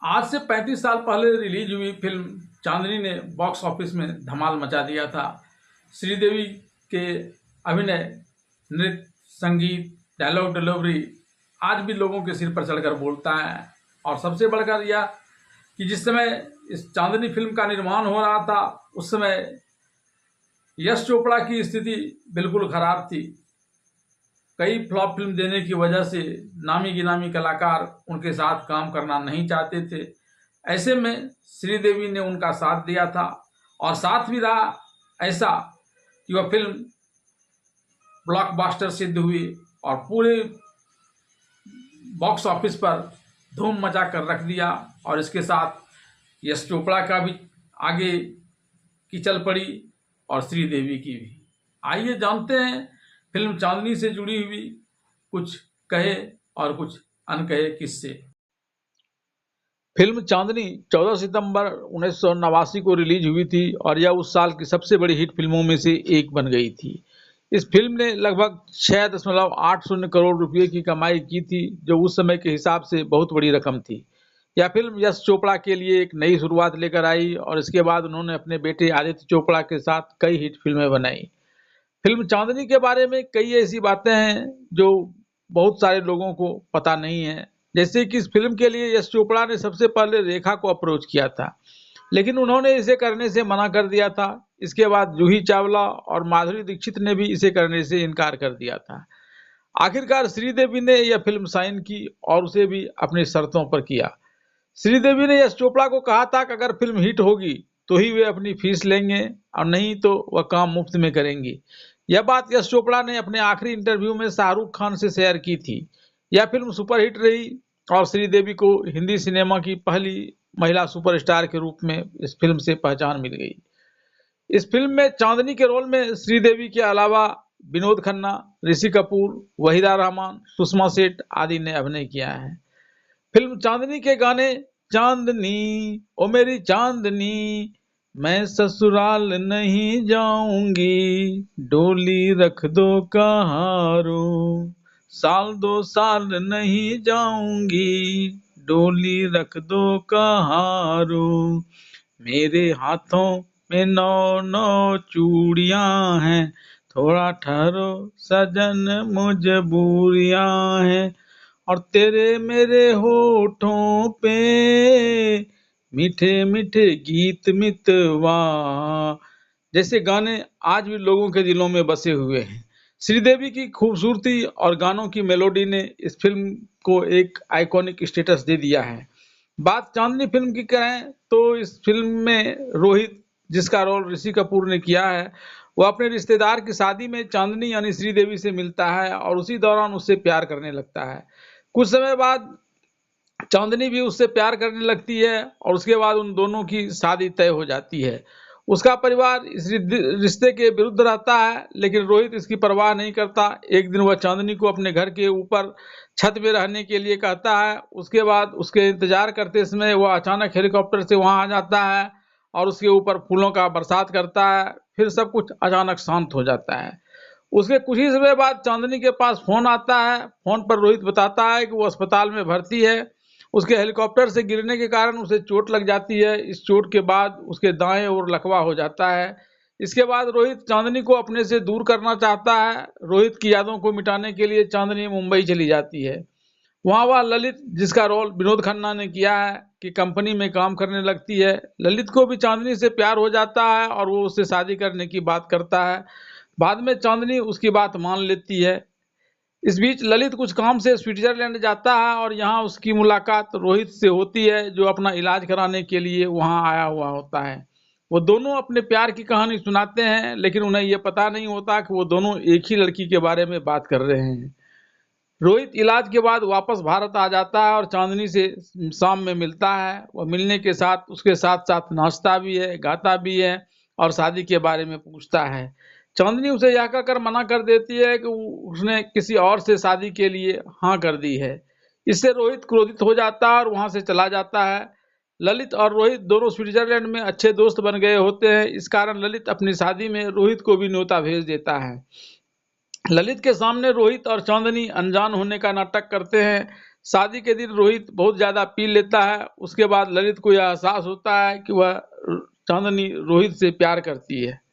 आज से 35 साल पहले रिलीज हुई फिल्म चांदनी ने बॉक्स ऑफिस में धमाल मचा दिया था। श्रीदेवी के अभिनय, नृत्य, संगीत, डायलॉग डिलीवरी आज भी लोगों के सिर पर चढ़कर बोलता है। और सबसे बढ़कर यह कि जिस समय इस चांदनी फिल्म का निर्माण हो रहा था, उस समय यश चोपड़ा की स्थिति बिल्कुल खराब थी। कई फ्लॉप फिल्म देने की वजह से नामी गिनामी कलाकार उनके साथ काम करना नहीं चाहते थे। ऐसे में श्रीदेवी ने उनका साथ दिया था और साथ भी रहा ऐसा कि वह फिल्म ब्लॉकबस्टर सिद्ध हुई और पूरे बॉक्स ऑफिस पर धूम मचा कर रख दिया। और इसके साथ यश चोपड़ा का भी आगे की चल पड़ी और श्रीदेवी की भी। आइए जानते हैं फिल्म चांदनी से जुड़ी हुई कुछ कहे और कुछ अनकहे किस्से। फिल्म चांदनी 14 सितंबर 1989 को रिलीज हुई थी और यह उस साल की सबसे बड़ी हिट फिल्मों में से एक बन गई थी। इस फिल्म ने लगभग 6.80 करोड़ रुपए की कमाई की थी, जो उस समय के हिसाब से बहुत बड़ी रकम थी। यह फिल्म यश चोपड़ा के लिए एक नई शुरुआत लेकर आई और इसके बाद उन्होंने अपने बेटे आदित्य चोपड़ा के साथ कई हिट फिल्में बनाई। फिल्म चांदनी के बारे में कई ऐसी बातें हैं जो बहुत सारे लोगों को पता नहीं है। जैसे कि इस फिल्म के लिए यश चोपड़ा ने सबसे पहले रेखा को अप्रोच किया था, लेकिन उन्होंने इसे करने से मना कर दिया था। इसके बाद जूही चावला और माधुरी दीक्षित ने भी इसे करने से इनकार कर दिया था। आखिरकार श्रीदेवी ने यह फिल्म साइन की और उसे भी अपनी शर्तों पर किया। श्रीदेवी ने यश चोपड़ा को कहा था कि अगर फिल्म हिट होगी तो ही वे अपनी फीस लेंगे और नहीं तो वह काम मुफ्त में करेंगी। यह बात यश चोपड़ा ने अपने आखिरी इंटरव्यू में शाहरुख खान से शेयर की थी। यह फिल्म सुपरहिट रही और श्रीदेवी को हिंदी सिनेमा की पहली महिला सुपरस्टार के रूप में इस फिल्म से पहचान मिल गई। इस फिल्म में चांदनी के रोल में श्रीदेवी के अलावा विनोद खन्ना, ऋषि कपूर, वहीदा रहमान, सुषमा सेठ आदि ने अभिनय किया है। फिल्म चांदनी के गाने चांदनी ओ मेरी चांदनी, मैं ससुराल नहीं जाऊंगी, डोली रख दो कहारो, साल 2 साल नहीं जाऊंगी, डोली रख दो कहारो, मेरे हाथों में 9 चूड़ियां हैं, थोड़ा ठहरो सजन मजबूरियां हैं, और तेरे मेरे होठों पे मीठे मीठे गीत मितवा जैसे गाने आज भी लोगों के दिलों में बसे हुए हैं। श्रीदेवी की खूबसूरती और गानों की मेलोडी ने इस फिल्म को एक आइकॉनिक स्टेटस दे दिया है। बात चांदनी फिल्म की करें तो इस फिल्म में रोहित, जिसका रोल ऋषि कपूर ने किया है, वह अपने रिश्तेदार की शादी में चांदनी यानी श्रीदेवी से मिलता है और उसी दौरान उससे प्यार करने लगता है। कुछ समय बाद चांदनी भी उससे प्यार करने लगती है और उसके बाद उन दोनों की शादी तय हो जाती है। उसका परिवार इस रिश्ते के विरुद्ध रहता है, लेकिन रोहित इसकी परवाह नहीं करता। एक दिन वह चांदनी को अपने घर के ऊपर छत में रहने के लिए कहता है। उसके बाद उसके इंतजार करते समय वह अचानक हेलीकॉप्टर से वहां आ जाता है और उसके ऊपर फूलों का बरसात करता है। फिर सब कुछ अचानक शांत हो जाता है। उसके कुछ ही समय बाद चांदनी के पास फोन आता है। फोन पर रोहित बताता है कि वो अस्पताल में भर्ती है। उसके हेलीकॉप्टर से गिरने के कारण उसे चोट लग जाती है। इस चोट के बाद उसके दाएं ओर लकवा हो जाता है। इसके बाद रोहित चांदनी को अपने से दूर करना चाहता है। रोहित की यादों को मिटाने के लिए चांदनी मुंबई चली जाती है। वहाँ वह ललित, जिसका रोल विनोद खन्ना ने किया है, कि कंपनी में काम करने लगती है। ललित को भी चांदनी से प्यार हो जाता है और वो उससे शादी करने की बात करता है। बाद में चांदनी उसकी बात मान लेती है। इस बीच ललित कुछ काम से स्विट्जरलैंड जाता है और यहाँ उसकी मुलाकात रोहित से होती है, जो अपना इलाज कराने के लिए वहाँ आया हुआ होता है। वो दोनों अपने प्यार की कहानी सुनाते हैं, लेकिन उन्हें यह पता नहीं होता कि वो दोनों एक ही लड़की के बारे में बात कर रहे हैं। रोहित इलाज के बाद वापस भारत आ जाता है और चांदनी से शाम में मिलता है। वह मिलने के साथ उसके साथ साथ नाचता भी है, गाता भी है और शादी के बारे में पूछता है। चांदनी उसे यह कहकर मना कर देती है कि उसने किसी और से शादी के लिए हाँ कर दी है। इससे रोहित क्रोधित हो जाता है और वहां से चला जाता है। ललित और रोहित दोनों स्विट्जरलैंड में अच्छे दोस्त बन गए होते हैं। इस कारण ललित अपनी शादी में रोहित को भी न्योता भेज देता है। ललित के सामने रोहित और चांदनी अनजान होने का नाटक करते हैं। शादी के दिन रोहित बहुत ज्यादा पी लेता है। उसके बाद ललित को यह एहसास होता है कि वह चांदनी रोहित से प्यार करती है।